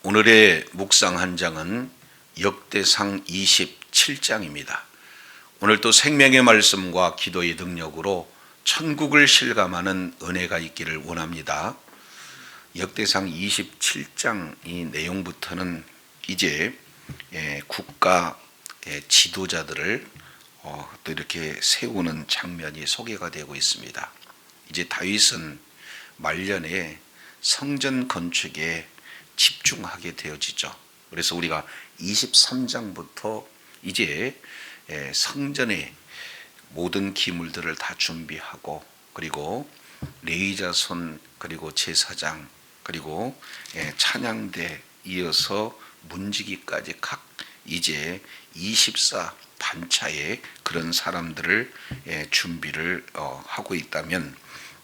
오늘의 묵상 한 장은 역대상 27장입니다. 오늘 또 생명의 말씀과 기도의 능력으로 천국을 실감하는 은혜가 있기를 원합니다. 역대상 27장 이 내용부터는 이제 국가 지도자들을 또 이렇게 세우는 장면이 소개가 되고 있습니다. 이제 다윗은 말년에 성전 건축에 집중하게 되어지죠. 그래서 우리가 23장부터 이제 성전의 모든 기물들을 다 준비하고, 그리고 레위 자손, 그리고 제사장, 그리고 찬양대 이어서 문지기까지 각 이제 24 단차의 그런 사람들을 준비를 하고 있다면,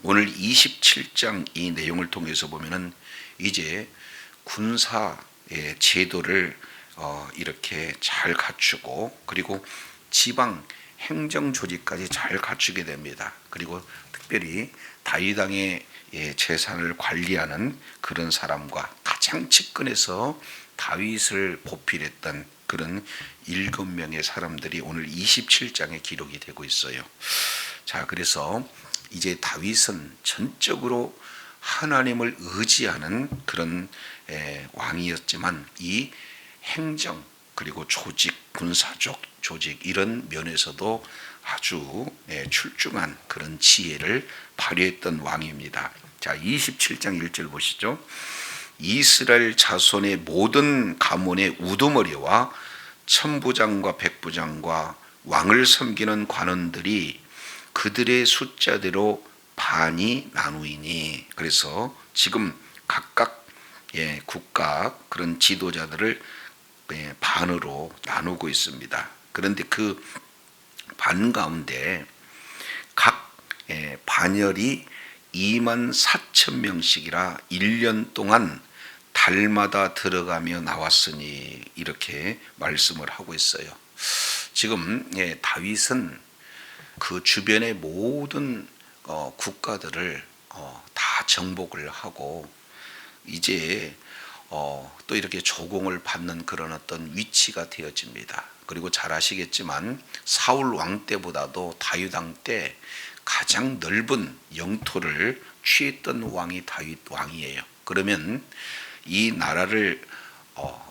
오늘 27장 이 내용을 통해서 보면은 이제 군사의 제도를 이렇게 잘 갖추고, 그리고 지방 행정 조직까지 잘 갖추게 됩니다. 그리고 특별히 다윗 왕의 재산을 관리하는 그런 사람과 가장 측근에서 다윗을 보필했던 그런 7명의 사람들이 오늘 27장에 기록이 되고 있어요. 자, 그래서 이제 다윗은 전적으로 하나님을 의지하는 그런 왕이었지만, 이 행정 그리고 조직, 군사적 조직 이런 면에서도 아주 출중한 그런 지혜를 발휘했던 왕입니다. 자, 27장 1절 보시죠. 이스라엘 자손의 모든 가문의 우두머리와 천부장과 백부장과 왕을 섬기는 관원들이 그들의 숫자대로 반이 나누이니. 그래서 지금 각각 국가 그런 지도자들을 반으로 나누고 있습니다. 그런데 그 반 가운데 각 반열이 24,000명씩이라 1년 동안 달마다 들어가며 나왔으니, 이렇게 말씀을 하고 있어요. 지금 다윗은 그 주변의 모든 국가들을 다 정복을 하고 이제 또 이렇게 조공을 받는 그런 어떤 위치가 되어집니다. 그리고 잘 아시겠지만 사울 왕 때보다도 다윗 왕 때 가장 넓은 영토를 취했던 왕이 다윗 왕이에요. 그러면 이 나라를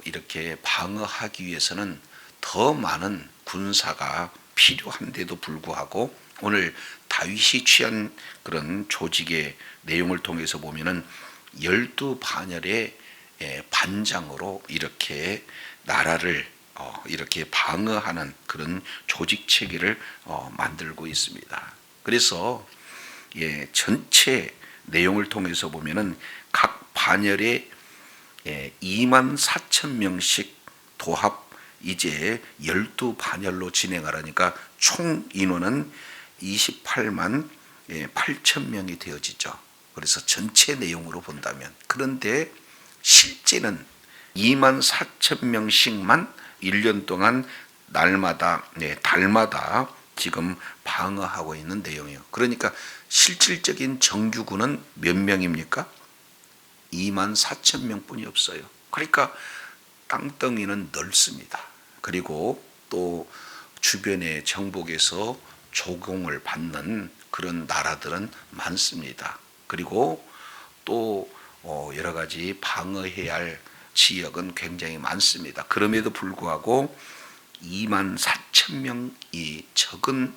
이렇게 방어하기 위해서는 더 많은 군사가 필요한데도 불구하고, 오늘 다윗이 취한 그런 조직의 내용을 통해서 보면은 12반열의 반장으로 이렇게 나라를 이렇게 방어하는 그런 조직 체계를 만들고 있습니다. 그래서 전체 내용을 통해서 보면은 각 반열에 24,000명씩 도합 이제 12반열로 진행하라니까 총 인원은 28만 8,000명이 되어지죠. 그래서 전체 내용으로 본다면, 그런데 실제는 24,000명씩만 1년 동안 날마다 달마다 지금 방어하고 있는 내용이에요. 그러니까 실질적인 정규군은 몇 명입니까? 24,000명뿐이 없어요. 그러니까 땅덩이는 넓습니다. 그리고 또 주변의 정복에서 조공을 받는 그런 나라들은 많습니다. 그리고 또 여러 가지 방어해야 할 지역은 굉장히 많습니다. 그럼에도 불구하고 24,000명이 적은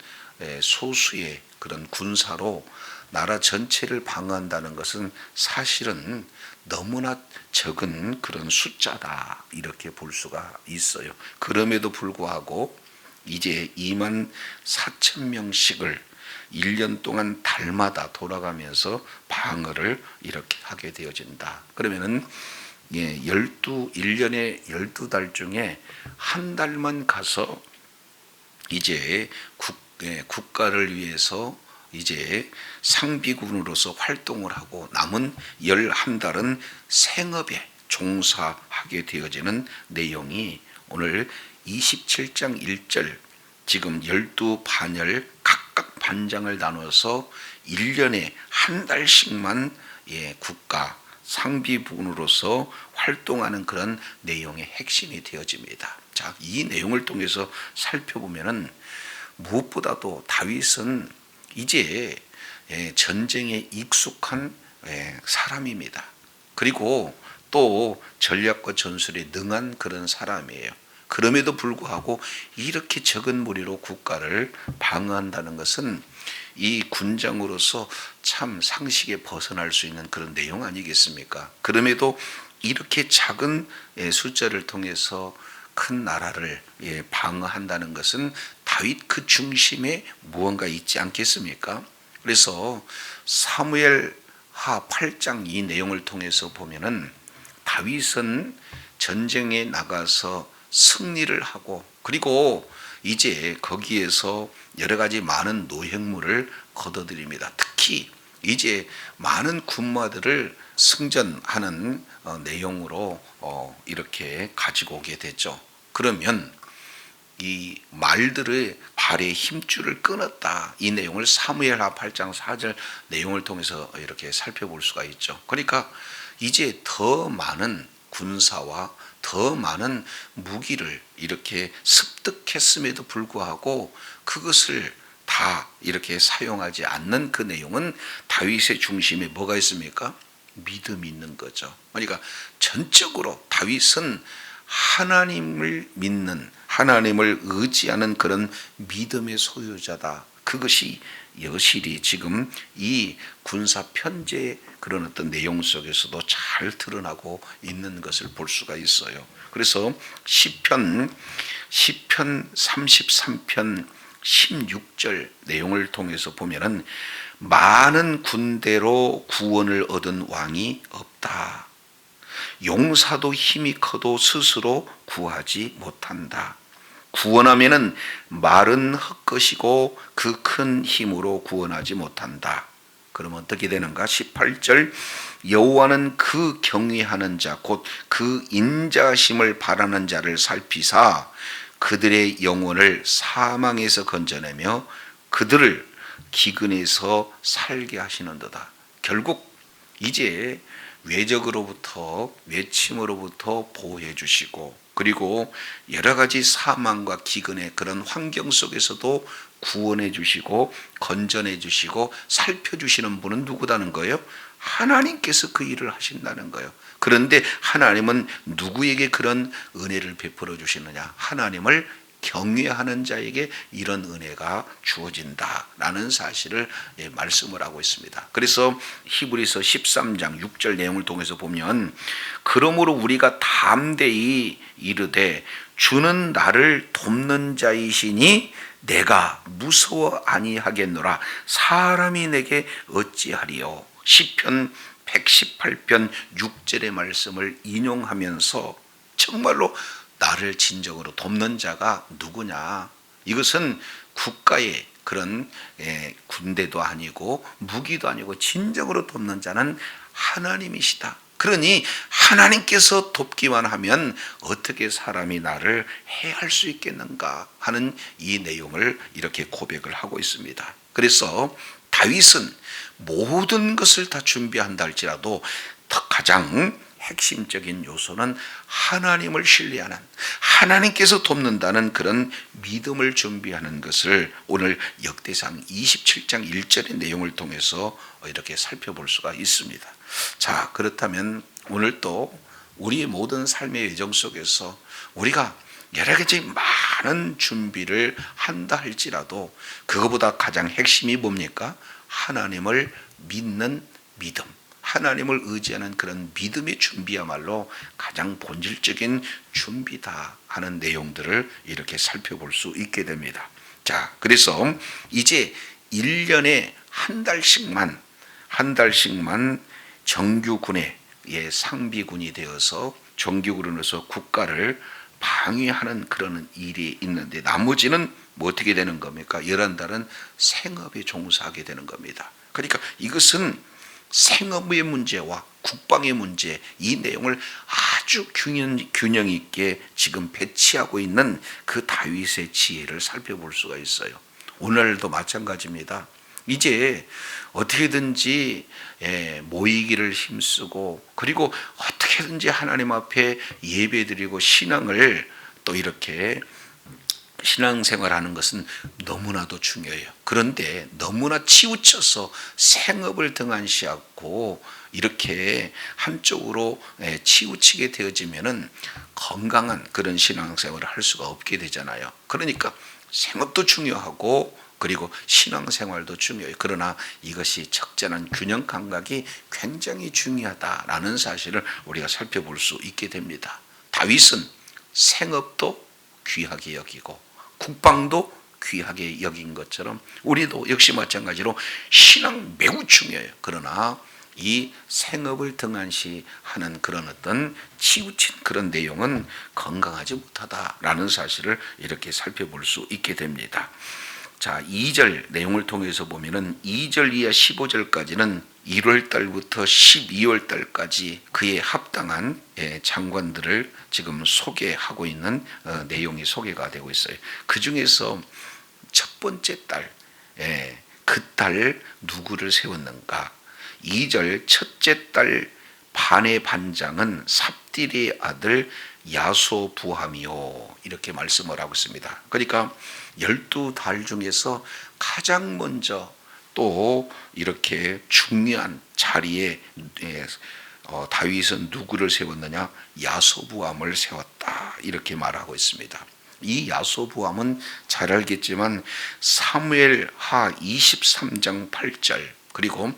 소수의 그런 군사로 나라 전체를 방어한다는 것은 사실은 너무나 적은 그런 숫자다, 이렇게 볼 수가 있어요. 그럼에도 불구하고 이제 24,000명씩을 1년 동안 달마다 돌아가면서 방어를 이렇게 하게 되어진다. 그러면은 1년에 12달 중에 한 달만 가서 이제 국가를 위해서 이제 상비군으로서 활동을 하고, 남은 11달은 생업에 종사하게 되어지는 내용이 오늘 27장 1절, 지금 12반열 각각 반장을 나눠서 1년에 한 달씩만 국가 상비군으로서 활동하는 그런 내용의 핵심이 되어집니다. 자, 이 내용을 통해서 살펴보면은 무엇보다도 다윗은 이제 전쟁에 익숙한 사람입니다. 그리고 또 전략과 전술에 능한 그런 사람이에요. 그럼에도 불구하고 이렇게 적은 무리로 국가를 방어한다는 것은 이 군장으로서 참 상식에 벗어날 수 있는 그런 내용 아니겠습니까? 그럼에도 이렇게 작은 숫자를 통해서 큰 나라를 방어한다는 것은 다윗 그 중심에 무언가 있지 않겠습니까? 그래서 사무엘하 8장 이 내용을 통해서 보면은 다윗은 전쟁에 나가서 승리를 하고 그리고 이제 거기에서 여러 가지 많은 노획물을 거둬들입니다. 특히 이제 많은 군마들을 승전하는 내용으로 이렇게 가지고 오게 됐죠. 그러면 이 말들의 발의 힘줄을 끊었다. 이 내용을 사무엘하 8장 4절 내용을 통해서 이렇게 살펴볼 수가 있죠. 그러니까 이제 더 많은 군사와 더 많은 무기를 이렇게 습득했음에도 불구하고 그것을 다 이렇게 사용하지 않는 그 내용은 다윗의 중심에 뭐가 있습니까? 믿음이 있는 거죠. 그러니까 전적으로 다윗은 하나님을 믿는, 하나님을 의지하는 그런 믿음의 소유자다. 그것이 여실히 지금 이 군사 편제의 그런 어떤 내용 속에서도 잘 드러나고 있는 것을 볼 수가 있어요. 그래서 시편 33편 16절 내용을 통해서 보면은 많은 군대로 구원을 얻은 왕이 없다. 용사도 힘이 커도 스스로 구하지 못한다. 구원하면은 말은 헛것이고 그 큰 힘으로 구원하지 못한다. 그러면 어떻게 되는가? 18절 여호와는 그 경외하는 자 곧 그 인자심을 바라는 자를 살피사 그들의 영혼을 사망에서 건져내며 그들을 기근에서 살게 하시는도다. 결국 이제 외적으로부터 외침으로부터 보호해 주시고 그리고 여러 가지 사망과 기근의 그런 환경 속에서도 구원해 주시고 건져내 주시고 살펴주시는 분은 누구다는 거예요? 하나님께서 그 일을 하신다는 거예요. 그런데 하나님은 누구에게 그런 은혜를 베풀어 주시느냐? 하나님을 경외하는 자에게 이런 은혜가 주어진다라는 사실을 말씀을 하고 있습니다. 그래서 히브리서 13장 6절 내용을 통해서 보면 그러므로 우리가 담대히 이르되 주는 나를 돕는 자이시니 내가 무서워 아니하겠노라. 사람이 내게 어찌하리요. 시편 118편 6절의 말씀을 인용하면서 정말로 나를 진정으로 돕는 자가 누구냐? 이것은 국가의 그런 군대도 아니고 무기도 아니고 진정으로 돕는 자는 하나님이시다. 그러니 하나님께서 돕기만 하면 어떻게 사람이 나를 해할 수 있겠는가 하는 이 내용을 이렇게 고백을 하고 있습니다. 그래서 다윗은 모든 것을 다 준비한다 할지라도 가장 핵심적인 요소는 하나님을 신뢰하는, 하나님께서 돕는다는 그런 믿음을 준비하는 것을 오늘 역대상 27장 1절의 내용을 통해서 이렇게 살펴볼 수가 있습니다. 자, 그렇다면 오늘 또 우리의 모든 삶의 여정 속에서 우리가 여러 가지 많은 준비를 한다 할지라도 그거보다 가장 핵심이 뭡니까? 하나님을 믿는 믿음, 하나님을 의지하는 그런 믿음의 준비야말로 가장 본질적인 준비다 하는 내용들을 이렇게 살펴볼 수 있게 됩니다. 자, 그래서 이제 1년에 한 달씩만 정규군의 상비군이 되어서 정규군으로서 국가를 방위하는 그런 일이 있는데 나머지는 뭐 어떻게 되는 겁니까? 11달은 생업에 종사하게 되는 겁니다. 그러니까 이것은 생업의 문제와 국방의 문제, 이 내용을 아주 균형 있게 지금 배치하고 있는 그 다윗의 지혜를 살펴볼 수가 있어요. 오늘도 마찬가지입니다. 이제 어떻게든지 모이기를 힘쓰고 그리고 어떻게든지 하나님 앞에 예배드리고 신앙을 또 이렇게 신앙생활하는 것은 너무나도 중요해요. 그런데 너무나 치우쳐서 생업을 등한시하고 이렇게 한쪽으로 치우치게 되어지면은 건강한 그런 신앙생활을 할 수가 없게 되잖아요. 그러니까 생업도 중요하고 그리고 신앙생활도 중요해요. 그러나 이것이 적절한 균형 감각이 굉장히 중요하다라는 사실을 우리가 살펴볼 수 있게 됩니다. 다윗은 생업도 귀하게 여기고 국방도 귀하게 여긴 것처럼 우리도 역시 마찬가지로 신앙 매우 중요해요. 그러나 이 생업을 등한시하는 그런 어떤 치우친 그런 내용은 건강하지 못하다라는 사실을 이렇게 살펴볼 수 있게 됩니다. 자, 2절 내용을 통해서 보면은 2절 이하 15절까지는 1월 달부터 12월 달까지 그에 합당한 장관들을 지금 소개하고 있는 내용이 소개가 되고 있어요. 그 중에서 첫 번째 달, 그 달 누구를 세웠는가? 2절 첫째 달 반의 반장은 삽딜의 아들 야소부함이요, 이렇게 말씀을 하고 있습니다. 그러니까 12달 중에서 가장 먼저 또 이렇게 중요한 자리에 다윗은 누구를 세웠느냐? 야소부함을 세웠다, 이렇게 말하고 있습니다. 이 야소부함은 잘 알겠지만 사무엘하 23장 8절 그리고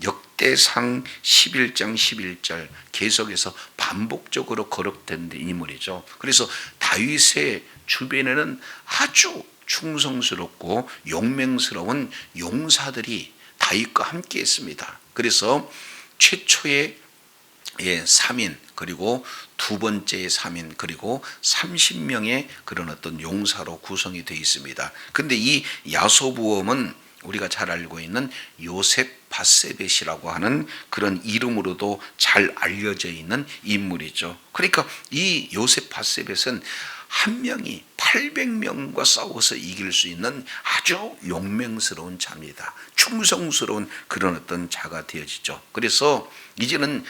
역대상 11장 11절 계속해서 반복적으로 거론된 인물이죠. 그래서 다윗의 주변에는 아주 충성스럽고 용맹스러운 용사들이 다윗과 함께 했습니다. 그래서 최초의 3인 그리고 두 번째의 3인 그리고 30명의 그런 어떤 용사로 구성이 되어 있습니다. 근데 이 야소부함은 우리가 잘 알고 있는 요셉 바세벳이라고 하는 그런 이름으로도 잘 알려져 있는 인물이죠. 그러니까 이 요셉 바세벳은 한 명이 800명과 싸워서 이길 수 있는 아주 용맹스러운 자입니다. 충성스러운 그런 어떤 자가 되어지죠. 그래서 이제는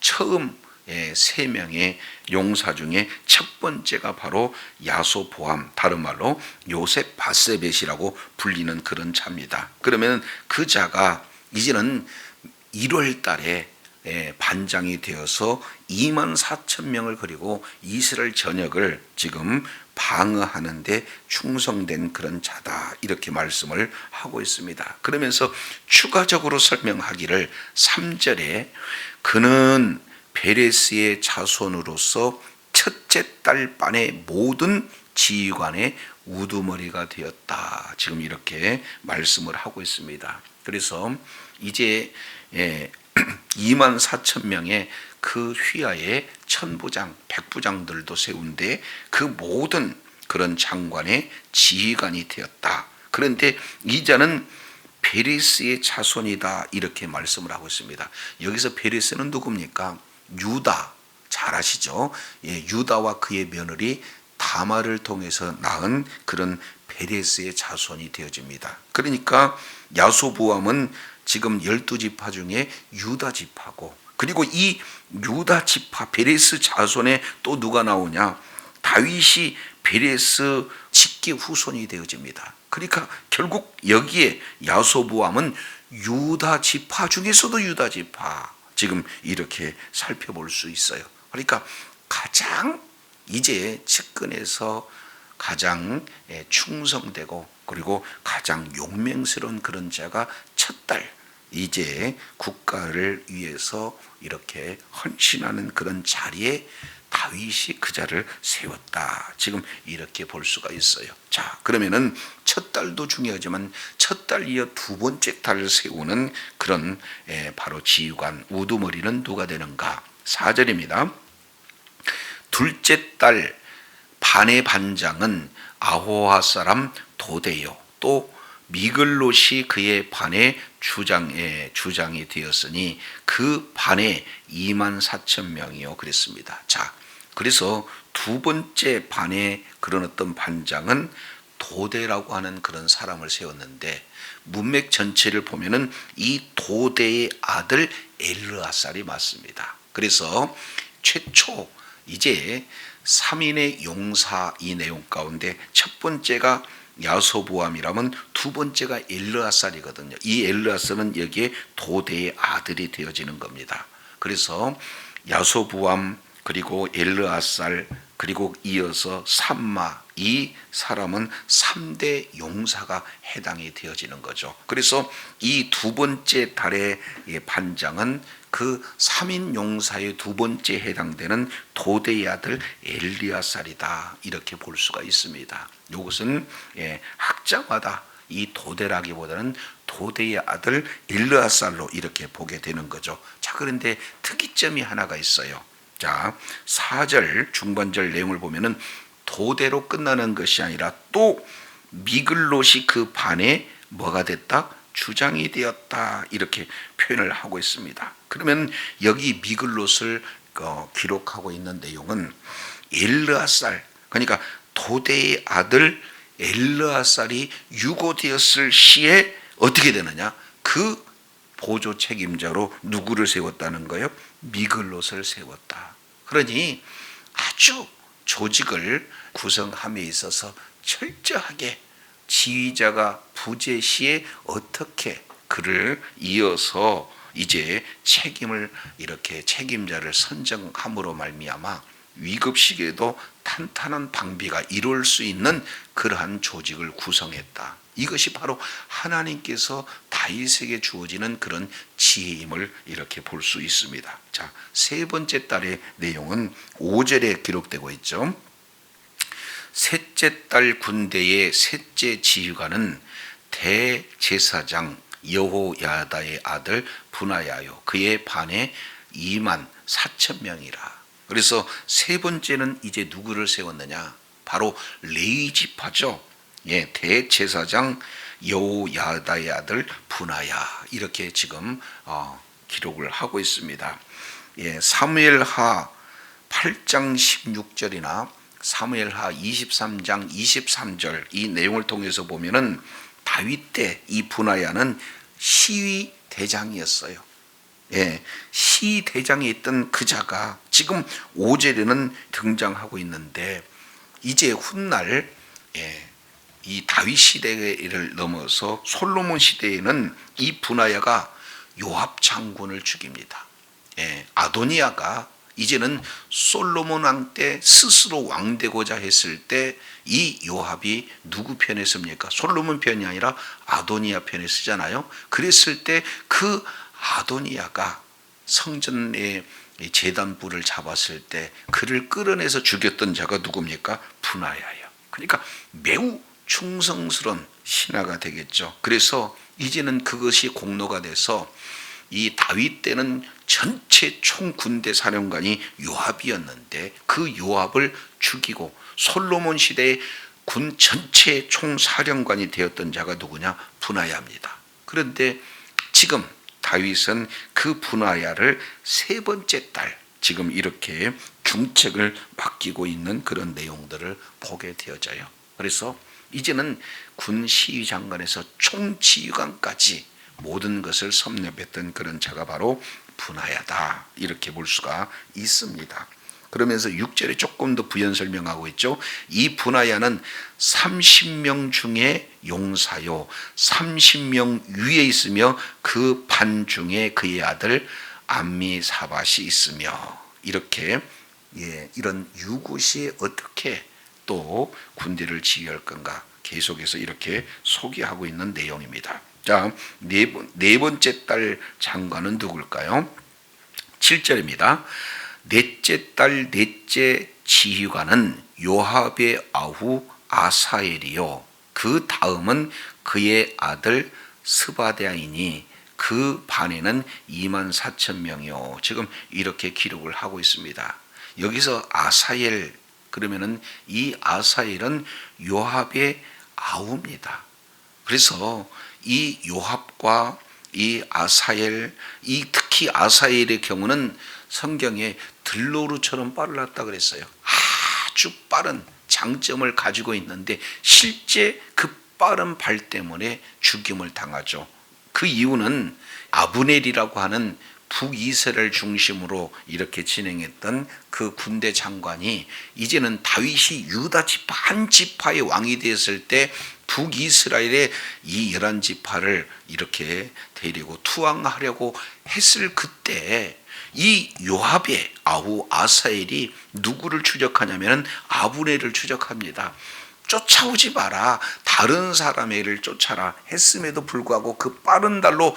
처음 3명의 용사 중에 첫 번째가 바로 야소보암, 다른 말로 요셉 바세벳이라고 불리는 그런 자입니다. 그러면 그 자가 이제는 1월 달에 반장이 되어서 2만 4천 명을 그리고 이스라엘 전역을 지금 방어하는 데 충성된 그런 자다, 이렇게 말씀을 하고 있습니다. 그러면서 추가적으로 설명하기를 3절에 그는 베레스의 자손으로서 첫째 달 반의 모든 지휘관의 우두머리가 되었다, 지금 이렇게 말씀을 하고 있습니다. 그래서 이제 2만 4천 명의 그 휘하에 천부장, 백부장들도 세운데 그 모든 그런 장관의 지휘관이 되었다. 그런데 이 자는 베레스의 자손이다, 이렇게 말씀을 하고 있습니다. 여기서 베레스는 누굽니까? 유다, 잘 아시죠? 유다와 그의 며느리 다말을 통해서 낳은 그런 베레스의 자손이 되어집니다. 그러니까 야소부함은 지금 12지파 중에 유다 지파고, 그리고 이 유다 지파 베레스 자손에 또 누가 나오냐? 다윗이 베레스 직계 후손이 되어집니다. 그러니까 결국 여기에 야소부함은 유다 지파 중에서도 유다 지파, 지금 이렇게 살펴볼 수 있어요. 그러니까 가장 이제 측근에서 가장 충성되고 그리고 가장 용맹스러운 그런 자가 첫 달 이제 국가를 위해서 이렇게 헌신하는 그런 자리에 다윗이 그 자를 세웠다, 지금 이렇게 볼 수가 있어요. 자, 그러면은 첫 달도 중요하지만 첫 달 이어 두 번째 달을 세우는 그런 바로 지휘관 우두머리는 누가 되는가? 4절입니다. 둘째 달 반의 반장은 아호하 사람 도대요, 또 미글롯이 그의 반의 주장이 되었으니 그 반에 2만 4천 명이요, 그랬습니다. 자, 그래서 두 번째 반의 그런 어떤 반장은 도대라고 하는 그런 사람을 세웠는데 문맥 전체를 보면은 이 도대의 아들 엘르아살이 맞습니다. 그래서 최초 이제 3인의 용사 이 내용 가운데 첫 번째가 야소보암이라면 두 번째가 엘르아살이거든요. 이 엘르아살은 여기에 도대의 아들이 되어지는 겁니다. 그래서 야소보암 그리고 엘르아살 그리고 이어서 삼마 이 사람은 3대 용사가 해당이 되어지는 거죠. 그래서 이 두 번째 달의 반장은 그 3인 용사의 두 번째 해당되는 도대의 아들 엘리아살이다 이렇게 볼 수가 있습니다. 이것은 학자마다 이 도대라기보다는 도대의 아들 엘르아살로 이렇게 보게 되는 거죠. 자, 그런데 특이점이 하나가 있어요. 자, 4절 중반절 내용을 보면은 도대로 끝나는 것이 아니라 또 미글롯이 그 반에 뭐가 됐다? 주장이 되었다 이렇게 표현을 하고 있습니다. 그러면 여기 미글롯을 기록하고 있는 내용은 엘르아살 그러니까 도대의 아들 엘르아살이 유고되었을 시에 어떻게 되느냐? 그 보조 책임자로 누구를 세웠다는 거예요? 미글롯을 세웠다. 그러니 아주 조직을 구성함에 있어서 철저하게 지휘자가 부재 시에 어떻게 그를 이어서 이제 책임을 이렇게 책임자를 선정함으로 말미암아 위급 시기에도 탄탄한 방비가 이룰 수 있는 그러한 조직을 구성했다. 이것이 바로 하나님께서 다윗에게 주어지는 그런 지혜임을 이렇게 볼 수 있습니다. 자, 세 번째 달의 내용은 5절에 기록되고 있죠. 셋째 달 군대의 셋째 지휘관은 대제사장 여호야다의 아들 분하야요 그의 반에 2만 4천 명이라. 그래서 세 번째는 이제 누구를 세웠느냐? 바로 레위 지파죠. 대제사장 여호야다의 아들 분하야 이렇게 지금 기록을 하고 있습니다. 사무엘하 8장 16절이나 사무엘하 23장 23절 이 내용을 통해서 보면은 다윗 때 이 분하야는 시위 대장이었어요. 시위 대장에 있던 그 자가 지금 5절에는 등장하고 있는데 이제 훗날 이 다윗 시대를 넘어서 솔로몬 시대에는 이 분하야가 요압 장군을 죽입니다. 아도니아가 이제는 솔로몬 왕 때 스스로 왕되고자 했을 때 이 요압이 누구 편에 섭니까? 솔로몬 편이 아니라 아도니아 편에 쓰잖아요. 그랬을 때 그 아도니아가 성전의 제단불을 잡았을 때 그를 끌어내서 죽였던 자가 누굽니까? 분하야예요. 그러니까 매우 충성스러운 신하가 되겠죠. 그래서 이제는 그것이 공로가 돼서 이 다윗 때는 전체 총군대 사령관이 요압이었는데 그 요압을 죽이고 솔로몬 시대의 군 전체 총사령관이 되었던 자가 누구냐? 분하야입니다. 그런데 지금 다윗은 그 분하야를 세 번째 딸 지금 이렇게 중책을 맡기고 있는 그런 내용들을 보게 되어져요. 그래서 이제는 군 시위장관에서 총지휘관까지 모든 것을 섭렵했던 그런 자가 바로 분하야다 이렇게 볼 수가 있습니다. 그러면서 6절에 조금 더 부연 설명하고 있죠. 이 분하야는 30명 중에 용사요 30명 위에 있으며 그 반 중에 그의 아들 암미사밧이 있으며 이렇게 이런 유구시에 어떻게 또 군대를 지휘할 건가 계속해서 이렇게 소개하고 있는 내용입니다. 자, 네 번째 딸 장관은 누굴까요? 7절입니다. 넷째 딸 넷째 지휘관은 요압의 아후 아사엘이요 그 다음은 그의 아들 스바데아이니 그 반에는 2만 4천 명이요 지금 이렇게 기록을 하고 있습니다. 여기서 아사엘 그러면은 이 아사엘은 요압의 아우입니다. 그래서 이 요압과 이 아사엘, 특히 아사엘의 경우는 성경에 들노루처럼 빨랐다 그랬어요. 아주 빠른 장점을 가지고 있는데 실제 그 빠른 발 때문에 죽임을 당하죠. 그 이유는 아브넬이라고 하는 북이스라엘 중심으로 이렇게 진행했던 그 군대 장관이 이제는 다윗이 유다 지파 한 지파의 왕이 되었을 때 북이스라엘의 이 11지파를 이렇게 데리고 투항하려고 했을 그때 이 요압의 아우 아사엘이 누구를 추적하냐면 아브넬을 추적합니다. 쫓아오지 마라, 다른 사람의 일을 쫓아라 했음에도 불구하고 그 빠른 달로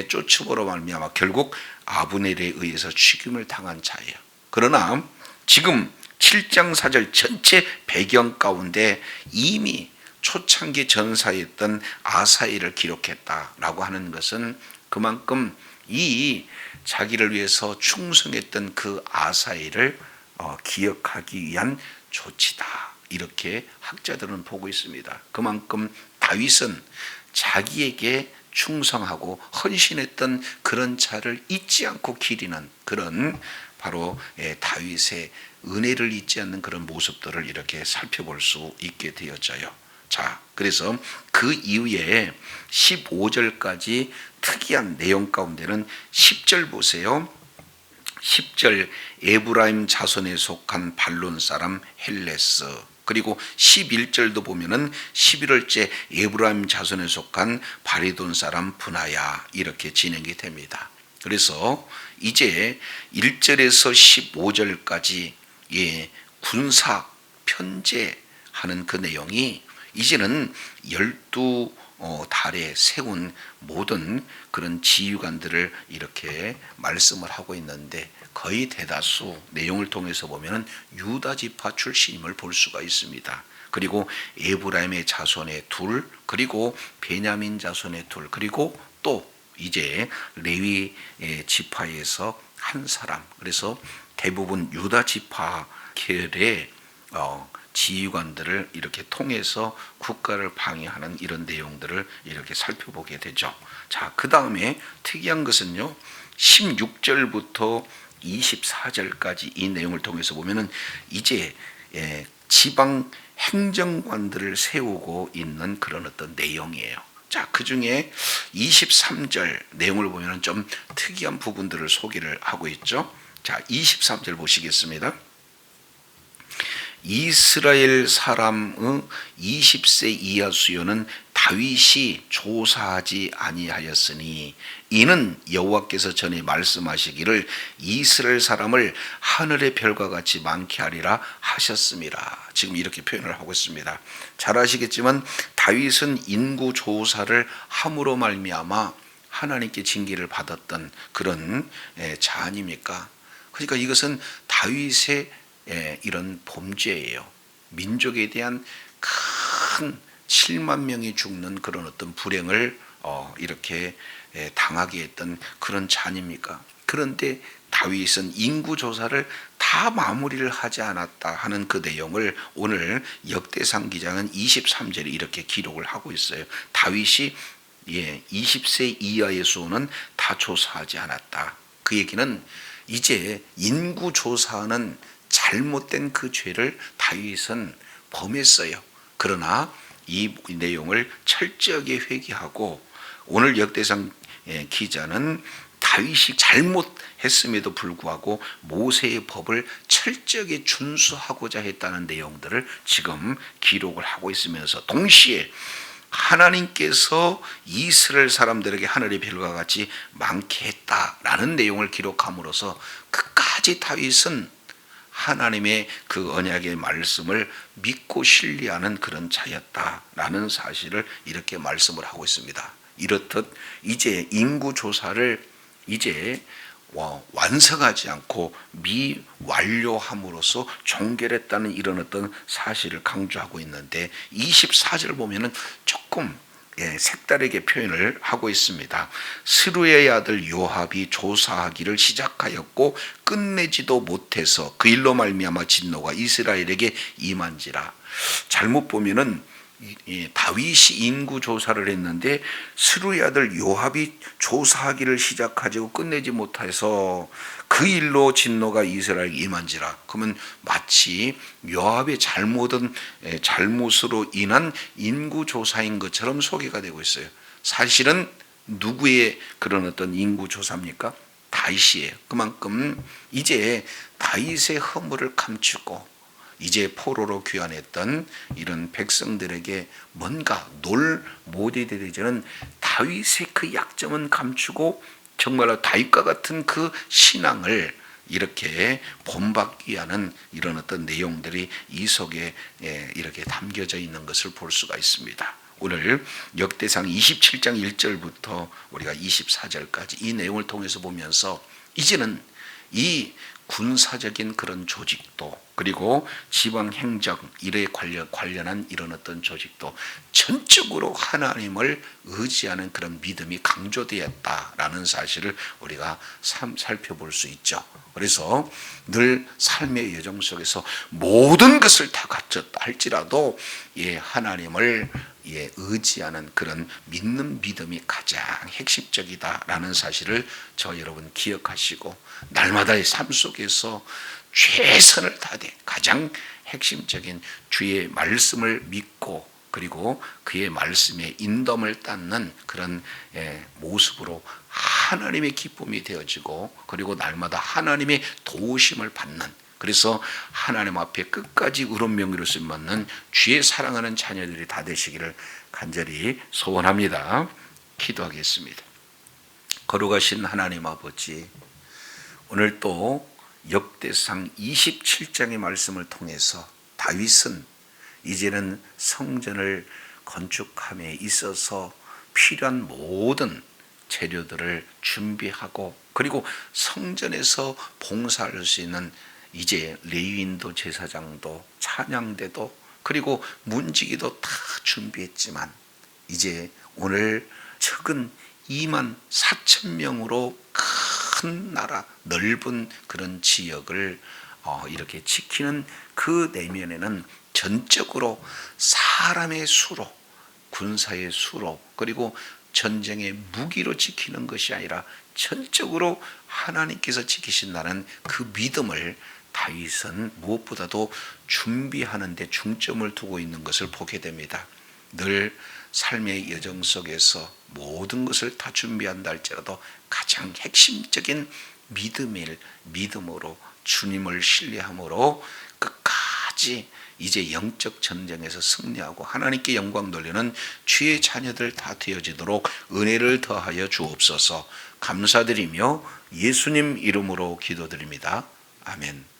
쫓으므로 말미암아 결국 아브넬에 의해서 죽임을 당한 자예요. 그러나 지금 7장 4절 전체 배경 가운데 이미 초창기 전사였던 아사엘을 기록했다라고 하는 것은 그만큼 이 자기를 위해서 충성했던 그 아사엘을 기억하기 위한 조치다, 이렇게 학자들은 보고 있습니다. 그만큼 다윗은 자기에게 충성하고 헌신했던 그런 자를 잊지 않고 기리는 그런 바로 다윗의 은혜를 잊지 않는 그런 모습들을 이렇게 살펴볼 수 있게 되었어요. 자, 그래서 그 이후에 15절까지 특이한 내용 가운데는 10절 보세요. 10절 에브라임 자손에 속한 발론 사람 헬레스, 그리고 11절도 보면은 11월째 에브라임 자손에 속한 바리돈 사람 분하야, 이렇게 진행이 됩니다. 그래서 이제 1절에서 15절까지 군사 편제하는 그 내용이 이제는 12달에 세운 모든 그런 지휘관들을 이렇게 말씀을 하고 있는데 거의 대다수 내용을 통해서 보면 유다 지파 출신임을 볼 수가 있습니다. 그리고 에브라임의 자손의 둘, 그리고 베냐민 자손의 둘, 그리고 또 이제 레위 지파에서 한 사람. 그래서 대부분 유다 지파 계열의 지휘관들을 이렇게 통해서 국가를 방해하는 이런 내용들을 이렇게 살펴보게 되죠. 자, 그 다음에 특이한 것은요, 16절부터 24절까지 이 내용을 통해서 보면은 이제 지방 행정관들을 세우고 있는 그런 어떤 내용이에요. 자, 그 중에 23절 내용을 보면은 좀 특이한 부분들을 소개를 하고 있죠. 자, 23절 보시겠습니다. 이스라엘 사람의 20세 이하 수요는 다윗이 조사하지 아니하였으니 이는 여호와께서 전에 말씀하시기를 이스라엘 사람을 하늘의 별과 같이 많게 하리라 하셨습니다. 지금 이렇게 표현을 하고 있습니다. 잘 아시겠지만 다윗은 인구 조사를 함으로 말미암아 하나님께 징계를 받았던 그런 자 아닙니까? 그러니까 이것은 다윗의 이런 범죄예요. 민족에 대한 큰 7만 명이 죽는 그런 어떤 불행을 이렇게 당하게 했던 그런 자 아닙니까? 그런데 다윗은 인구조사를 다 마무리를 하지 않았다 하는 그 내용을 오늘 역대상 기장은 23절에 이렇게 기록을 하고 있어요. 다윗이 20세 이하의 수는 다 조사하지 않았다. 그 얘기는 이제 인구조사는 잘못된 그 죄를 다윗은 범했어요. 그러나 이 내용을 철저하게 회개하고 오늘 역대상 기자는 다윗이 잘못했음에도 불구하고 모세의 법을 철저하게 준수하고자 했다는 내용들을 지금 기록을 하고 있으면서 동시에 하나님께서 이스라엘 사람들에게 하늘의 별과 같이 많게 했다라는 내용을 기록함으로써 끝까지 다윗은 하나님의 그 언약의 말씀을 믿고 신뢰하는 그런 자였다라는 사실을 이렇게 말씀을 하고 있습니다. 이렇듯 이제 인구조사를 이제 완성하지 않고 미완료함으로써 종결했다는 이런 어떤 사실을 강조하고 있는데 24절 보면은 조금 색다르게 표현을 하고 있습니다. 스루의 아들 요압이 조사하기를 시작하였고 끝내지도 못해서 그 일로 말미암아 진노가 이스라엘에게 임한지라. 잘못 보면은 다윗이 인구 조사를 했는데 스루의 아들 요압이 조사하기를 시작하지고 끝내지 못해서 그 일로 진노가 이스라엘에 임한지라. 그러면 마치 요압의 잘못으로 인한 인구 조사인 것처럼 소개가 되고 있어요. 사실은 누구의 그런 어떤 인구 조사입니까? 다윗이에요. 그만큼 이제 다윗의 허물을 감추고 이제 포로로 귀환했던 이런 백성들에게 뭔가 모델이 되는 다윗의 그 약점은 감추고 정말로 다윗과 같은 그 신앙을 이렇게 본받기 하는 이런 어떤 내용들이 이 속에 이렇게 담겨져 있는 것을 볼 수가 있습니다. 오늘 역대상 27장 1절부터 우리가 24절까지 이 내용을 통해서 보면서 이제는 이 군사적인 그런 조직도 그리고 지방 행정 일에 관련한 이런 어떤 조직도 전적으로 하나님을 의지하는 그런 믿음이 강조되었다라는 사실을 우리가 살펴볼 수 있죠. 그래서 늘 삶의 여정 속에서 모든 것을 다 갖췄다 할지라도 하나님을 의지하는 그런 믿는 믿음이 가장 핵심적이다라는 사실을 저 여러분 기억하시고 날마다의 삶 속에서 최선을 다해 가장 핵심적인 주의 말씀을 믿고 그리고 그의 말씀에 인dom을 따는 그런 모습으로 하나님의 기쁨이 되어지고 그리고 날마다 하나님의 도우심을 받는, 그래서 하나님 앞에 끝까지 의로운 명예로 쓰임받는 주의 사랑하는 자녀들이 다 되시기를 간절히 소원합니다. 기도하겠습니다. 거룩하신 하나님 아버지, 오늘 또 역대상 27장의 말씀을 통해서 다윗은 이제는 성전을 건축함에 있어서 필요한 모든 재료들을 준비하고 그리고 성전에서 봉사할 수 있는 이제 레위인도 제사장도 찬양대도 그리고 문지기도 다 준비했지만 이제 오늘 적은 2만 4천 명으로 큰 나라 넓은 그런 지역을 이렇게 지키는 그 내면에는 전적으로 사람의 수로, 군사의 수로 그리고 전쟁의 무기로 지키는 것이 아니라 전적으로 하나님께서 지키신다는 그 믿음을 다윗은 무엇보다도 준비하는 데 중점을 두고 있는 것을 보게 됩니다. 늘 삶의 여정 속에서 모든 것을 다 준비한다 할지라도 가장 핵심적인 믿음으로 주님을 신뢰함으로 끝까지 이제 영적 전쟁에서 승리하고 하나님께 영광 돌리는 주의 자녀들 다 되어지도록 은혜를 더하여 주옵소서. 감사드리며 예수님 이름으로 기도드립니다. 아멘.